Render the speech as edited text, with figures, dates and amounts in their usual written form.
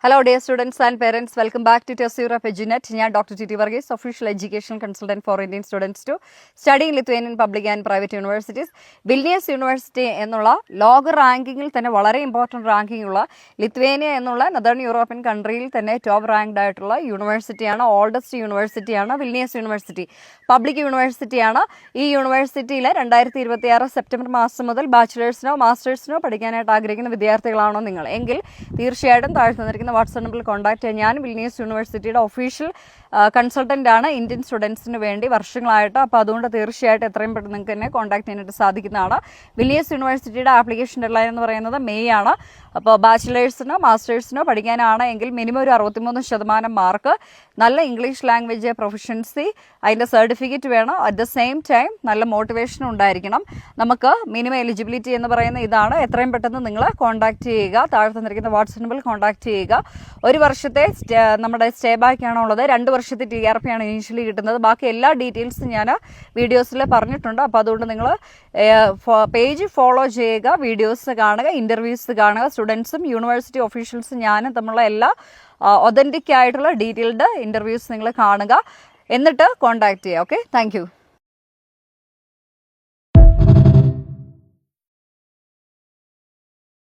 Hello dear students and parents, welcome back to Test Europe Edunet. ഞാൻ doctor T T Varghese, official education consultant for Indian students to study in Lithuanian public and private universities. Vilnius university എന്നുള്ള ലോക റാങ്കിങ്ങിൽ തന്നെ വളരെ important ranking ഉള്ള Lithuania എന്നുള്ള നദേൺ European കൺട്രിയിൽ തന്നെ top ranked ആയിട്ടുള്ള യൂണിവേഴ്സിറ്റിയാണ്. ഓൾഡസ്റ്റ് യൂണിവേഴ്സിറ്റിയാണ് വിൽനിയസ് യൂണിവേഴ്സിറ്റി. പബ്ലിക് യൂണിവേഴ്സിറ്റിയാണ്. ഈ യൂണിവേഴ്സിറ്റിയിൽ 2026 സെപ്റ്റംബർ മാസം മുതൽ ബാച്ചിലേഴ്സിനോ മാസ്റ്റേഴ്സിനോ പഠിക്കാനായിട്ട് ആഗ്രഹിക്കുന്ന വിദ്യാർത്ഥികളാണോ നിങ്ങൾ എങ്കിൽ തീർച്ചയായിട്ടും താഴെ തന്നിരിക്കുന്ന വാട്സ്ആപ്പ് നമ്പറിൽ കോൺടാക്ട് ചെയ്യാൻ. ഞാൻ വിൽനിയസ് യൂണിവേഴ്സിറ്റിയുടെ ഒഫീഷ്യൽ കൺസൾട്ടൻ്റ് ആണ് ഇന്ത്യൻ സ്റ്റുഡൻസിന് വേണ്ടി വർഷങ്ങളായിട്ട്. അപ്പോൾ അതുകൊണ്ട് തീർച്ചയായിട്ടും എത്രയും പെട്ടെന്ന് നിങ്ങൾക്ക് തന്നെ കോൺടാക്ട് ചെയ്യാനായിട്ട് സാധിക്കുന്നതാണ്. വിൽനിയസ് യൂണിവേഴ്സിറ്റിയുടെ ആപ്ലിക്കേഷൻ ഡെഡ്ലൈൻ എന്ന് പറയുന്നത് മെയ് ആണ്. അപ്പോൾ ബാച്ചിലേഴ്സിനോ മാസ്റ്റേഴ്സിനോ പഠിക്കാനാണ് എങ്കിൽ മിനിമം ഒരു 63% മാർക്ക്, നല്ല ഇംഗ്ലീഷ് ലാംഗ്വേജ് പ്രൊഫഷൻസി, അതിൻ്റെ സർട്ടിഫിക്കറ്റ് വേണം. അറ്റ് ദ സെയിം ടൈം നല്ല മോട്ടിവേഷൻ ഉണ്ടായിരിക്കണം. നമുക്ക് മിനിമം എലിജിബിലിറ്റി എന്ന് പറയുന്ന ഇതാണ്. എത്രയും പെട്ടെന്ന് നിങ്ങൾ കോൺടാക്ട് ചെയ്യുക. താഴെ തന്നിരിക്കുന്ന വാട്സ്ആപ്പ് നമ്പറിൽ കോൺടാക്ട് ചെയ്യുക. ഒരു വർഷത്തെ നമ്മുടെ സ്റ്റേ ബാക്ക് ആണുള്ളത്. 2 വർഷത്തെ TRP ആണ് ഇനീഷ്യലി കിട്ടുന്നത്. ബാക്കി എല്ലാ ഡീറ്റെയിൽസും ഞാൻ വീഡിയോസിൽ പറഞ്ഞിട്ടുണ്ട്. അപ്പോൾ അതുകൊണ്ട് നിങ്ങൾ പേജ് ഫോളോ ചെയ്യുക, വീഡിയോസ് കാണുക, ഇൻ്റർവ്യൂസ് കാണുക. സ്റ്റുഡൻസും യൂണിവേഴ്സിറ്റി ഒഫീഷ്യൽസും ഞാനും തമ്മിലുള്ള എല്ലാ ഒതൻറ്റിക് ആയിട്ടുള്ള ഡീറ്റെയിൽഡ് ഇൻ്റർവ്യൂസ് നിങ്ങൾ കാണുക. എന്നിട്ട് കോൺടാക്ട് ചെയ്യുക. Okay, thank